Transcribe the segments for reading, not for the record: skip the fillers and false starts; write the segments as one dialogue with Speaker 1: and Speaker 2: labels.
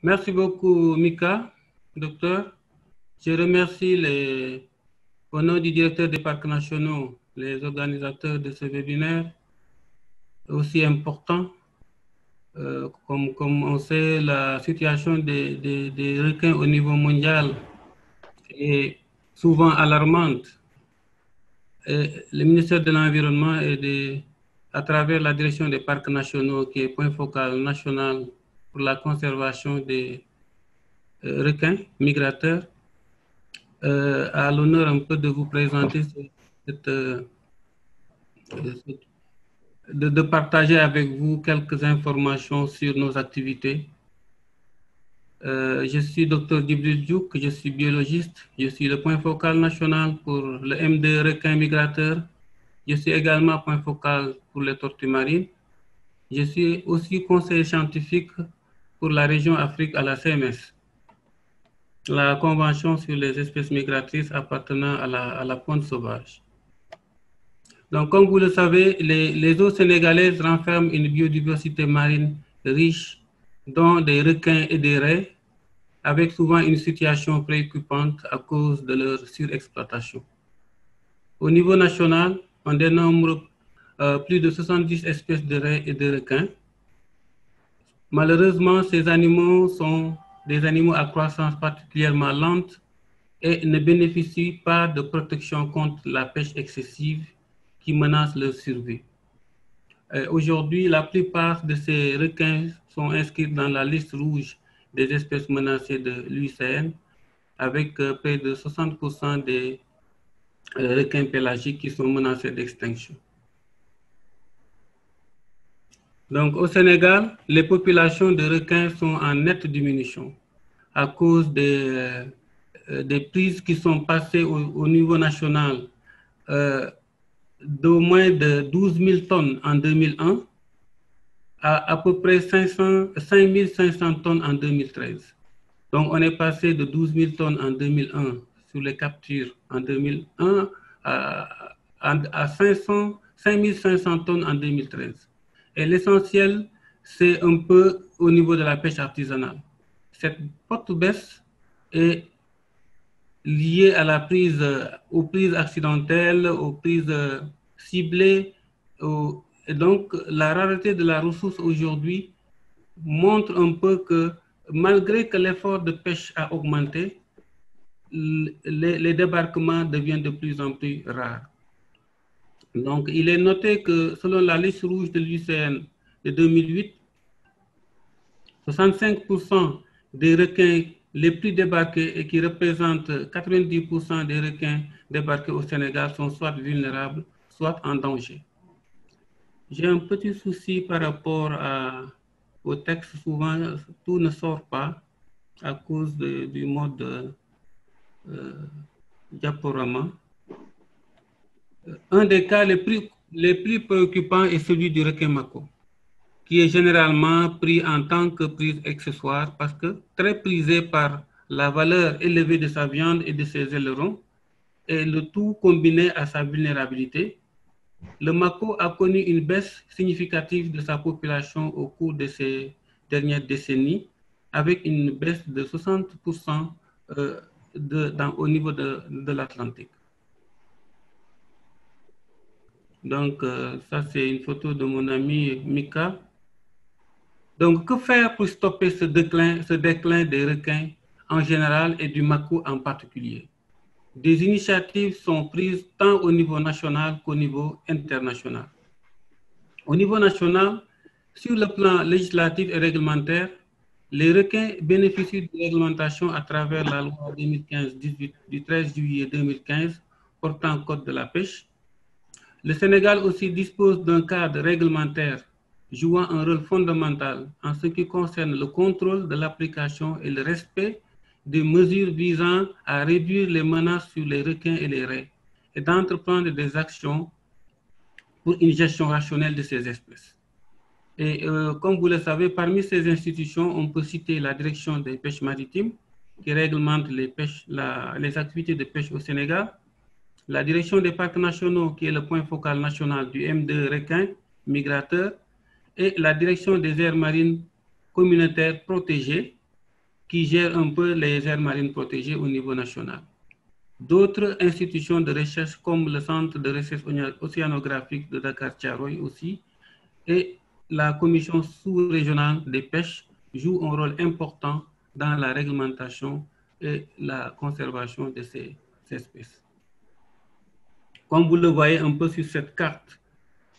Speaker 1: Merci beaucoup, Mika, docteur. Je remercie au nom du directeur des parcs nationaux, les organisateurs de ce webinaire aussi important. Comme on sait, la situation des requins au niveau mondial est souvent alarmante. Et le ministère de l'Environnement à travers la direction des parcs nationaux, qui est point focal national pour la conservation des requins migrateurs, à l'honneur un peu de vous présenter cette, de partager avec vous quelques informations sur nos activités. Je suis Dr Djibril Diouk, je suis biologiste, je suis le point focal national pour le M2 requin migrateur. Je suis également point focal pour les tortues marines. Je suis aussi conseiller scientifique pour la région Afrique à la CMS, la Convention sur les espèces migratrices appartenant à la faune sauvage. Donc, comme vous le savez, les eaux sénégalaises renferment une biodiversité marine riche, dont des requins et des raies, avec souvent une situation préoccupante à cause de leur surexploitation. Au niveau national, on dénombre plus de 70 espèces de raies et de requins. Malheureusement, ces animaux sont des animaux à croissance particulièrement lente et ne bénéficient pas de protection contre la pêche excessive qui menace leur survie. Aujourd'hui, la plupart de ces requins sont inscrits dans la liste rouge des espèces menacées de l'UICN, avec près de 60% des requins pélagiques qui sont menacés d'extinction. Donc, au Sénégal, les populations de requins sont en nette diminution à cause des prises qui sont passées au niveau national d'au moins de 12 000 tonnes en 2001 à peu près 5 500 tonnes en 2013. Donc, on est passé de 12 000 tonnes en 2001 sur les captures en 2001 à 5 500 tonnes en 2013. Et l'essentiel, c'est un peu au niveau de la pêche artisanale. Cette forte baisse est liée à aux prises accidentelles, aux prises ciblées. Et donc, la rareté de la ressource aujourd'hui montre un peu que malgré que l'effort de pêche a augmenté, les débarquements deviennent de plus en plus rares. Donc, il est noté que selon la liste rouge de l'UICN de 2008, 65% des requins les plus débarqués et qui représentent 90% des requins débarqués au Sénégal sont soit vulnérables, soit en danger. J'ai un petit souci par rapport au texte. Souvent, tout ne sort pas à cause du mode diaporama. Un des cas les plus préoccupants est celui du requin mako, qui est généralement pris en tant que prise accessoire parce que très prisé par la valeur élevée de sa viande et de ses ailerons, et le tout combiné à sa vulnérabilité. Le mako a connu une baisse significative de sa population au cours de ces dernières décennies, avec une baisse de 60% au niveau de l'Atlantique. Donc, ça, c'est une photo de mon ami Mika. Donc, que faire pour stopper ce déclin des requins en général et du mako en particulier? Des initiatives sont prises tant au niveau national qu'au niveau international. Au niveau national, sur le plan législatif et réglementaire, les requins bénéficient de réglementation à travers la loi 2015-18 du 13 juillet 2015 portant code de la pêche. Le Sénégal aussi dispose d'un cadre réglementaire jouant un rôle fondamental en ce qui concerne le contrôle de l'application et le respect des mesures visant à réduire les menaces sur les requins et les raies et d'entreprendre des actions pour une gestion rationnelle de ces espèces. Et comme vous le savez, parmi ces institutions, on peut citer la direction des pêches maritimes qui réglemente les activités de pêche au Sénégal, la direction des parcs nationaux qui est le point focal national du M2 requin migrateur et la direction des aires marines communautaires protégées qui gère un peu les aires marines protégées au niveau national. D'autres institutions de recherche comme le Centre de recherche océanographique de Dakar-Thiaroye aussi et la Commission sous-régionale des pêches jouent un rôle important dans la réglementation et la conservation de ces espèces. Comme vous le voyez un peu sur cette carte,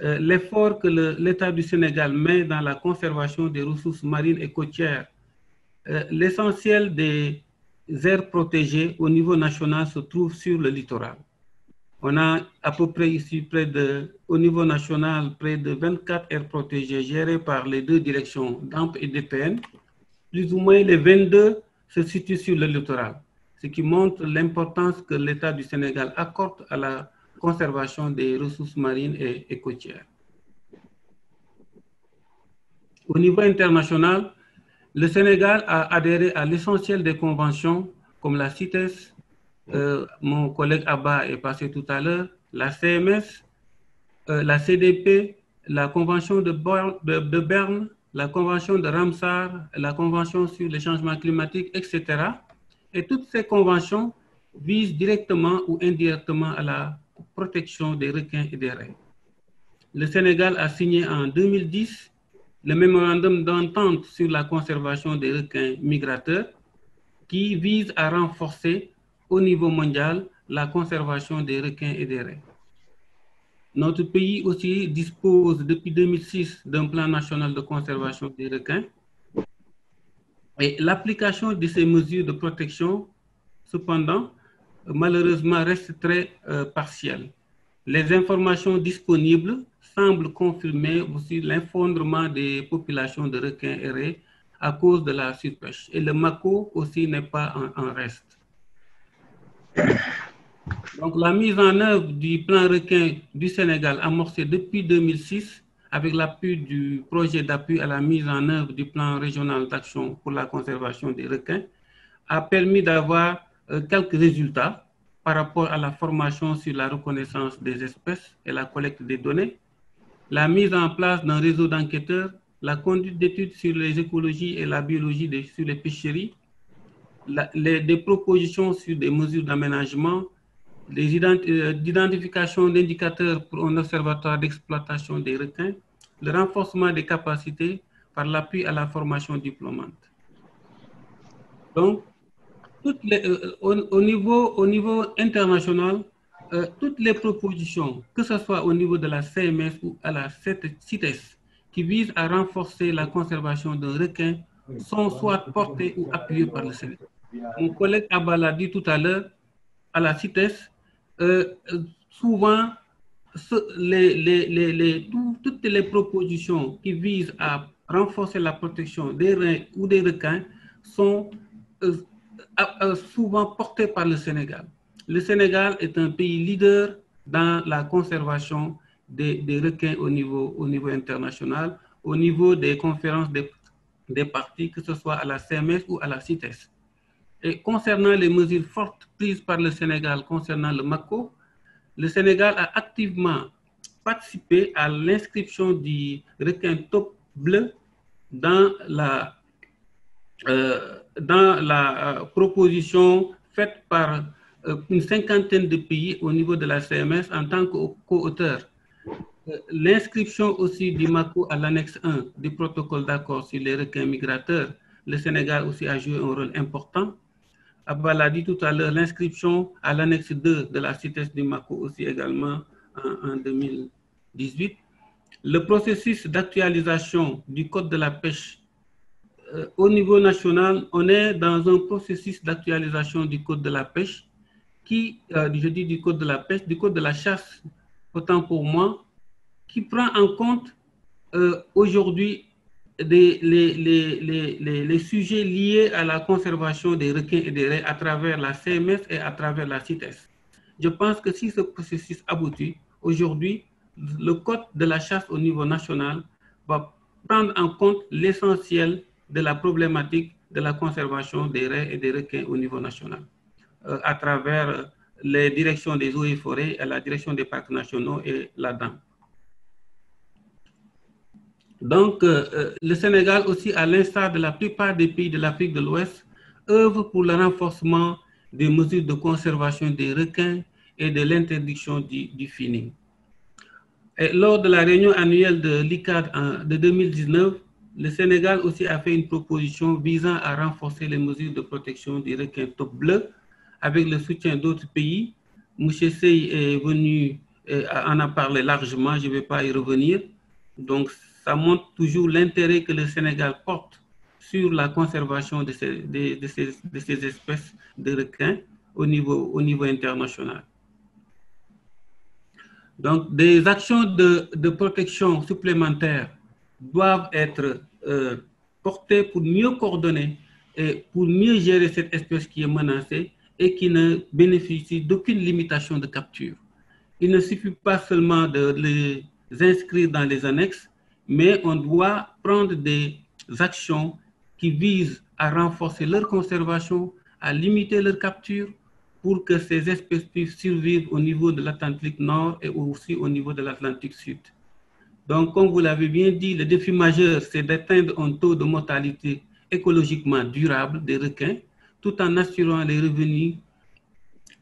Speaker 1: l'effort que l'État du Sénégal met dans la conservation des ressources marines et côtières, l'essentiel des aires protégées au niveau national se trouve sur le littoral. On a à peu près ici, au niveau national, près de 24 aires protégées gérées par les deux directions, DAMP et DPN. Plus ou moins les 22 se situent sur le littoral, ce qui montre l'importance que l'État du Sénégal accorde à la conservation des ressources marines et côtières. Au niveau international, le Sénégal a adhéré à l'essentiel des conventions comme la CITES, mon collègue Abba est passé tout à l'heure, la CMS, la CDP, la Convention de Berne, la Convention de Ramsar, la Convention sur les changements climatiques, etc. Et toutes ces conventions visent directement ou indirectement à la protection des requins et des raies. Le Sénégal a signé en 2010 le mémorandum d'entente sur la conservation des requins migrateurs qui vise à renforcer au niveau mondial la conservation des requins et des raies. Notre pays aussi dispose depuis 2006 d'un plan national de conservation des requins et l'application de ces mesures de protection, cependant, malheureusement reste très partielle. Les informations disponibles semblent confirmer aussi l'effondrement des populations de requins et raies à cause de la surpêche. Et le mako aussi n'est pas en reste. Donc la mise en œuvre du plan requin du Sénégal amorcé depuis 2006 avec l'appui du projet d'appui à la mise en œuvre du plan régional d'action pour la conservation des requins a permis d'avoir quelques résultats par rapport à la formation sur la reconnaissance des espèces et la collecte des données, la mise en place d'un réseau d'enquêteurs, la conduite d'études sur les écologies et la biologie sur les pêcheries, des propositions sur des mesures d'aménagement, l'identification d'indicateurs pour un observatoire d'exploitation des requins, le renforcement des capacités par l'appui à la formation diplômante. Donc, au niveau international, toutes les propositions, que ce soit au niveau de la CMS ou à la CITES, qui visent à renforcer la conservation d'un requin, sont soit portées ou appuyées par le Sénégal. Mon collègue Abba l'a dit tout à l'heure, à la CITES, souvent, toutes les propositions qui visent à renforcer la protection des reins ou des requins sont souvent portées par le Sénégal. Le Sénégal est un pays leader dans la conservation des requins au niveau international, au niveau des conférences des parties, que ce soit à la CMS ou à la CITES. Et concernant les mesures fortes prises par le Sénégal concernant le mako, le Sénégal a activement participé à l'inscription du requin taupe bleu dans la proposition faite par une cinquantaine de pays au niveau de la CMS en tant que co-auteur. L'inscription aussi du mako à l'annexe 1 du protocole d'accord sur les requins migrateurs, le Sénégal aussi a joué un rôle important. Abba l'a dit tout à l'heure, l'inscription à l'annexe 2 de la CITES du mako aussi également en 2018. Le processus d'actualisation du code de la pêche au niveau national, on est dans un processus d'actualisation du code de la pêche qui, je dis du code de la pêche, du code de la chasse, autant pour moi, qui prend en compte aujourd'hui les sujets liés à la conservation des requins et des raies à travers la CMS et à travers la CITES. Je pense que si ce processus aboutit, aujourd'hui, le code de la chasse au niveau national va prendre en compte l'essentiel de la problématique de la conservation des raies et des requins au niveau national, à travers les directions des eaux et forêts, et la direction des parcs nationaux et la DAM. Donc, le Sénégal aussi, à l'instar de la plupart des pays de l'Afrique de l'Ouest, œuvre pour le renforcement des mesures de conservation des requins et de l'interdiction du finning. Et lors de la réunion annuelle de l'ICAD de 2019, le Sénégal aussi a fait une proposition visant à renforcer les mesures de protection des requins top bleu avec le soutien d'autres pays. M. Sey est venu, en a parlé largement, je ne vais pas y revenir. Donc, ça montre toujours l'intérêt que le Sénégal porte sur la conservation de ces espèces de requins au niveau international. Donc, des actions de protection supplémentaires doivent être portées pour mieux coordonner et pour mieux gérer cette espèce qui est menacée et qui ne bénéficie d'aucune limitation de capture. Il ne suffit pas seulement de les inscrire dans les annexes, mais on doit prendre des actions qui visent à renforcer leur conservation, à limiter leur capture, pour que ces espèces puissent survivre au niveau de l'Atlantique Nord et aussi au niveau de l'Atlantique Sud. Donc, comme vous l'avez bien dit, le défi majeur, c'est d'atteindre un taux de mortalité écologiquement durable des requins, tout en assurant les revenus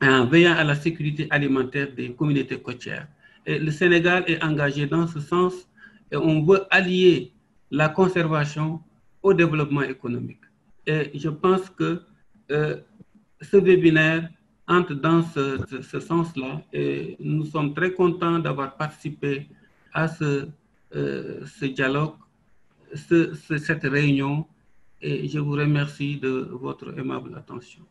Speaker 1: et en veillant à la sécurité alimentaire des communautés côtières. Et le Sénégal est engagé dans ce sens et on veut allier la conservation au développement économique. Et je pense que ce webinaire entre dans ce sens-là et nous sommes très contents d'avoir participé à ce dialogue, cette réunion et je vous remercie de votre aimable attention.